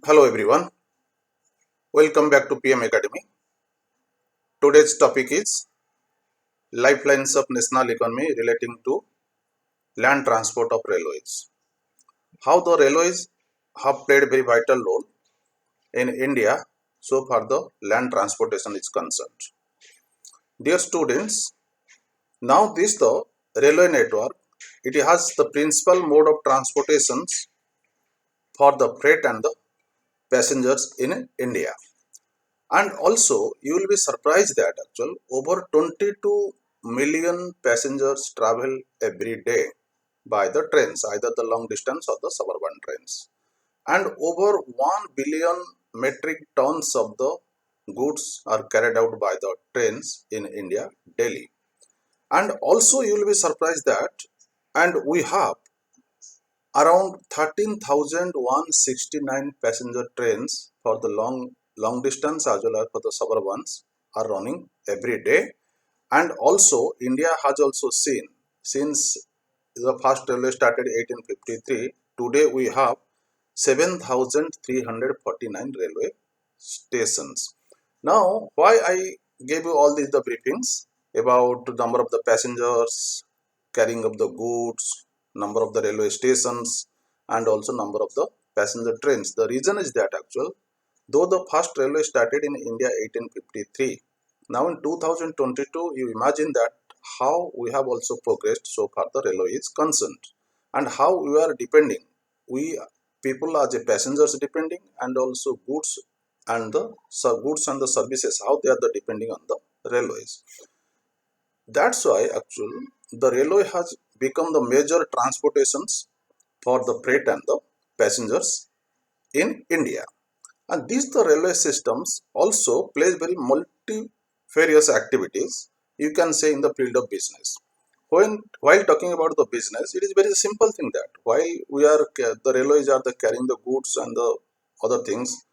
Hello everyone, welcome back to PM Academy. Today's topic is Lifelines of National Economy relating to land transport of railways. How the railways have played a very vital role in India so far the land transportation is concerned. Dear students, now this the railway network, it has the principal mode of transportations for the freight and the passengers in India. And also, you will be surprised that actual over 22 million passengers travel every day by the trains, either the long distance or the suburban trains. And over 1 billion metric tons of the goods are carried out by the trains in India daily. And also, you will be surprised that, and we have around 13,169 passenger trains for the long distance as well as for the suburbans are running every day. And also India has also seen since the first railway started 1853, today we have 7,349 railway stations. Now why I gave you all these the briefings about the number of the passengers, carrying of the goods, number of the railway stations, and also number of the passenger trains. The reason is that actual, though the first railway started in India 1853, now in 2022 you imagine that how we have also progressed so far the railway is concerned, and how we are depending, we people as a passengers depending, and also goods and the services how they are the depending on the railways. That's why actually the railway has become the major transportations for the freight and the passengers in India. And these the railway systems also plays very multifarious activities, you can say, in the field of business. While talking about the business, it is very simple thing that while the railways are the carrying the goods and the other things,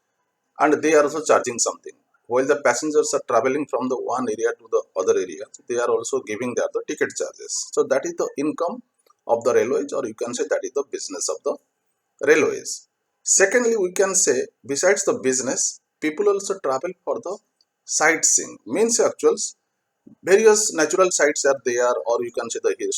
and they are also charging something. While the passengers are traveling from the one area to the other area, they are also giving their the ticket charges. So that is the income of the railways, or you can say that is the business of the railways. Secondly, we can say besides the business, people also travel for the sightseeing. Means actuals various natural sites are there, or you can say the hill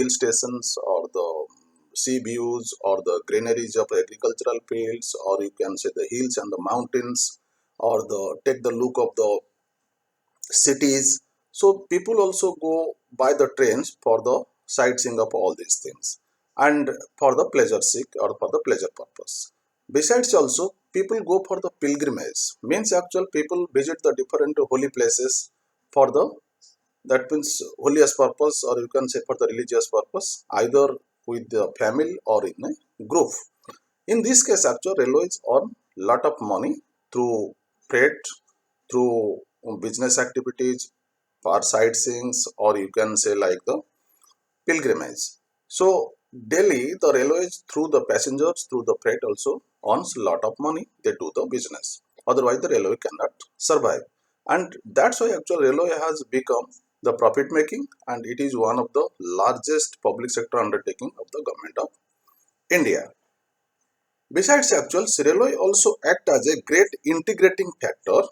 stations, or the sea views, or the greeneries of agricultural fields, or you can say the hills and the mountains, or the take the look of the cities. So people also go by the trains for the sightseeing of all these things, and for the pleasure sake or for the pleasure purpose. Besides also people go for the pilgrimage. Means actual people visit the different holy places for the, that means, holiest purpose, or you can say for the religious purpose, either with the family or in a group. In this case actual railways earn lot of money through freight, through business activities, for sightseeing, or you can say like the pilgrimage. So daily the railways through the passengers, through the freight also earns lot of money. They do the business. Otherwise the railway cannot survive. And that's why actual railway has become the profit making, and it is one of the largest public sector undertaking of the government of India. Besides actual, railway also act as a great integrating factor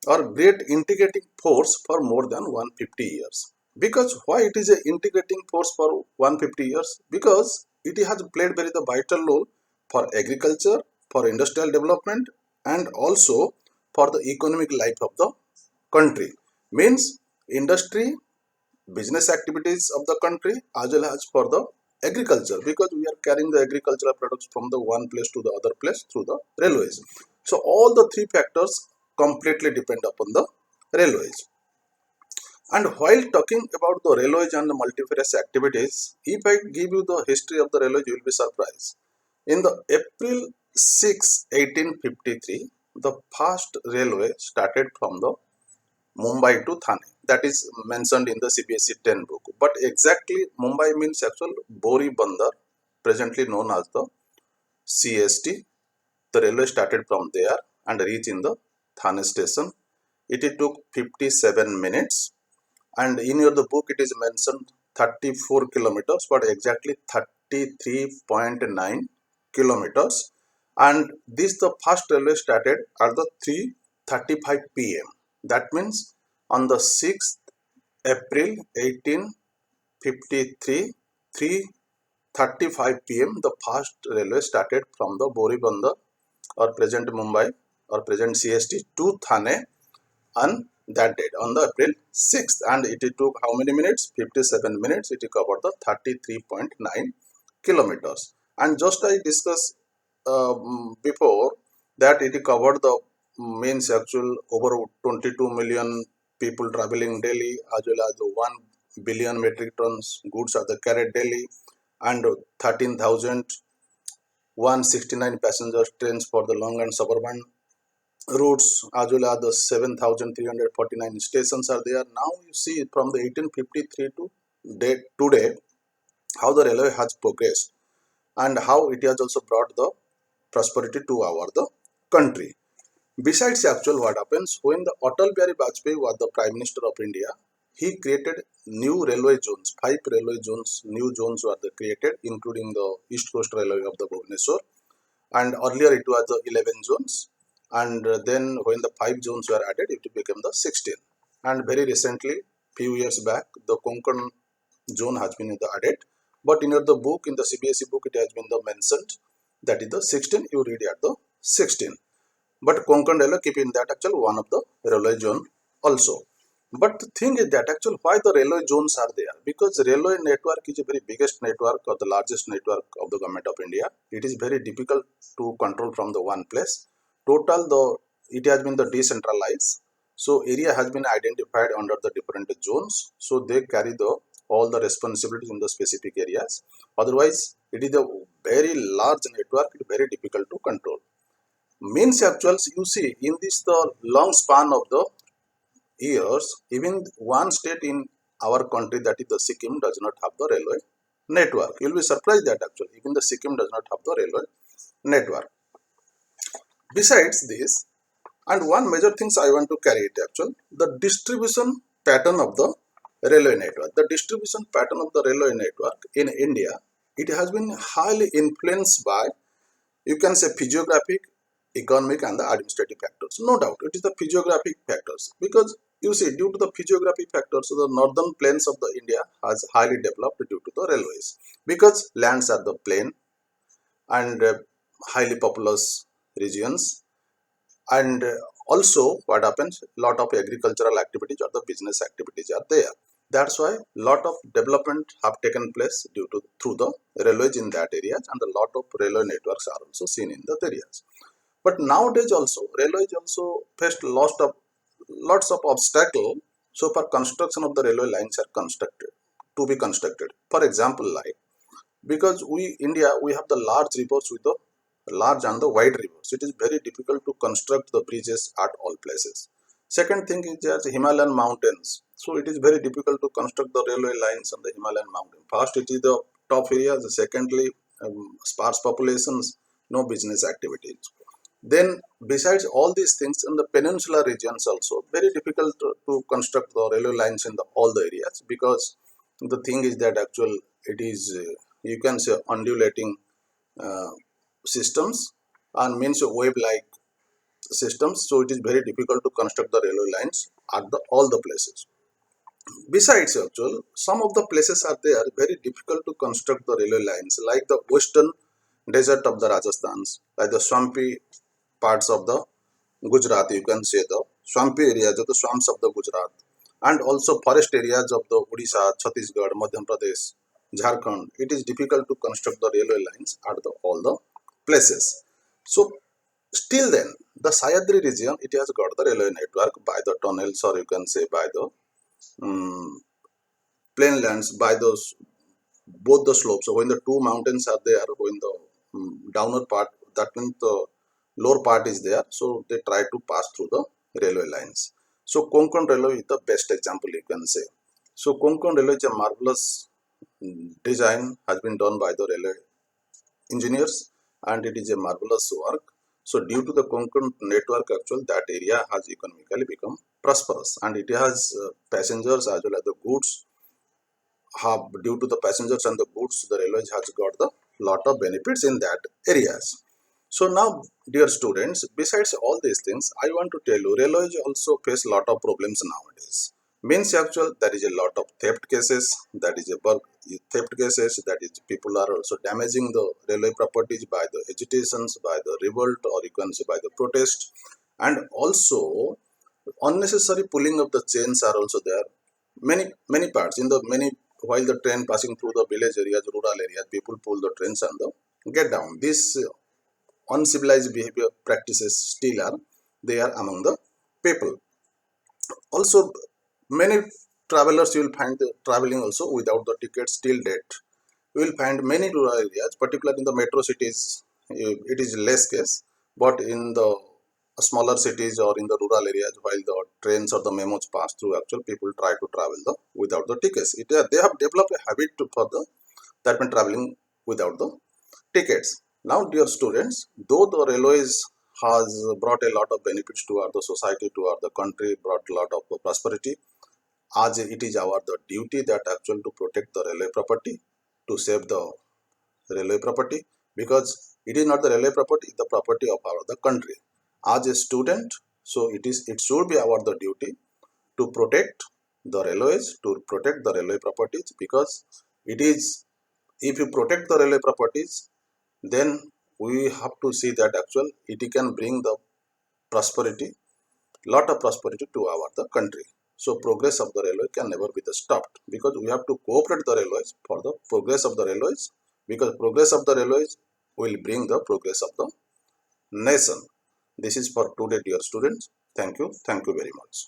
or great integrating force for more than 150 years. Because why it is an integrating force for 150 years? Because it has played very the vital role for agriculture, for industrial development, and also for the economic life of the country. Means industry, business activities of the country, as well as for the agriculture, because we are carrying the agricultural products from the one place to the other place through the railways. So all the three factors completely depend upon the railways. And while talking about the railways and the multifarious activities, if I give you the history of the railways, you will be surprised. In the April 6, 1853, the first railway started from the Mumbai to Thane. That is mentioned in the CBSE-10 book. But exactly Mumbai means actual Bori Bandar, presently known as the CST. The railway started from there and reached in the Thane station. It took 57 minutes, and in your the book it is mentioned 34 kilometers, but exactly 33.9 kilometers. and this the first railway started at the 3:35 p.m. That means on the 6th April 1853, 3:35 p.m. the first railway started from the Boribandar or present Mumbai or present CST to Thane on that date on the April 6th, and it took how many minutes? 57 minutes. It covered the 33.9 kilometers. And just I discussed before that it covered the means actual over 22 million people traveling daily, as well as 1 billion metric tons goods are the carried daily, and 13,169 passenger trains for the long and suburban routes, as well as the 7,349 stations are there. Now you see from the 1853 to today how the railway has progressed and how it has also brought the prosperity to our the country. Besides actual what happens when the Atal Bihari Vajpayee was the Prime Minister of India, he created new railway zones, 5 railway zones, new zones were created, including the East Coast Railway of the Bhubaneswar, and earlier it was the 11 zones, and then when the 5 zones were added it became the 16, and very recently few years back the Konkan zone has been added, but in the book, in the CBSE book, it has been mentioned that is the 16, you read at the 16, but Konkan railway keep in that actual one of the railway zone also. But the thing is that actually why the railway zones are there, because railway network is a very biggest network or the largest network of the government of India. It is very difficult to control from the one place. Total the it has been the decentralized. So area has been identified under the different zones. So they carry the all the responsibilities in the specific areas. Otherwise, it is a very large network, very difficult to control. Means actuals you see in this the long span of the years, even one state in our country, that is the Sikkim, does not have the railway network. You will be surprised that actually even the Sikkim does not have the railway network. Besides this, and one major things I want to carry it actually, the distribution pattern of the railway network. The distribution pattern of the railway network in India, it has been highly influenced by, you can say, physiographic, economic and the administrative factors. No doubt, it is the physiographic factors, because you see due to the physiographic factors, so the northern plains of the India has highly developed due to the railways, because lands are the plain and highly populous regions, and also what happens, lot of agricultural activities or the business activities are there. That's why lot of development have taken place due to through the railways in that areas, and a lot of railway networks are also seen in that areas. But nowadays also railways also faced lots of obstacle. So for construction of the railway lines are constructed to be constructed. For example, like, because we India, we have the large rivers with the large and the wide rivers, it is very difficult to construct the bridges at all places. Second thing is that Himalayan mountains, so it is very difficult to construct the railway lines on the Himalayan mountain. First it is the top areas, secondly sparse populations, no business activities. Then besides all these things in the peninsular regions also very difficult to construct the railway lines in the all the areas, because the thing is that actual it is you can say undulating uh, systems and means wave like systems, so it is very difficult to construct the railway lines at the all the places. Besides actual some of the places are there very difficult to construct the railway lines, like the western desert of the Rajasthans, like the swampy parts of the Gujarat, you can say the swampy areas of the swamps of the Gujarat, and also forest areas of the Odisha, Chhattisgarh, Madhya Pradesh, Jharkhand. It is difficult to construct the railway lines at the all the places. So still then, the Sayadri region, it has got the railway network by the tunnels, or you can say by the um, plain lands, by those both the slopes. So when the two mountains are there, when the downer part, that means the lower part is there, so they try to pass through the railway lines. So Konkan railway is the best example, you can say. So Konkan railway is a marvelous design, has been done by the railway engineers, and it is a marvelous work. So due to the Konkan network actual, that area has economically become prosperous, and it has passengers as well as the goods have, due to the passengers and the goods, the railways has got the lot of benefits in that areas. So now, dear students, besides all these things, I want to tell you, railways also face lot of problems nowadays. Means actual, there is a lot of theft cases, that is a bulk theft cases, that is people are also damaging the railway properties by the agitations, by the revolt, or you can say by the protest, and also unnecessary pulling of the chains are also there. Many parts in the many while the train passing through the village areas, rural areas, people pull the trains and the get down. This uncivilized behavior practices still are there among the people. Also, many travelers you will find traveling also without the tickets till date. You will find many rural areas, particularly in the metro cities, it is less case, but in the smaller cities or in the rural areas, while the trains or the memos pass through, actual people try to travel without the tickets. They have developed a habit for the that when traveling without the tickets. Now, dear students, though the railways has brought a lot of benefits to our the society, to our the country, brought a lot of prosperity, as it is our the duty that actually to protect the railway property, to save the railway property, because it is not the railway property, it's the property of our the country. As a student, so it should be our the duty to protect the railways, to protect the railway properties, because it is, if you protect the railway properties, then we have to see that actual it can bring the prosperity, lot of prosperity to our the country. So progress of the railway can never be the stopped, because we have to cooperate the railways for the progress of the railways, because progress of the railways will bring the progress of the nation. This is for today, dear students. Thank you very much.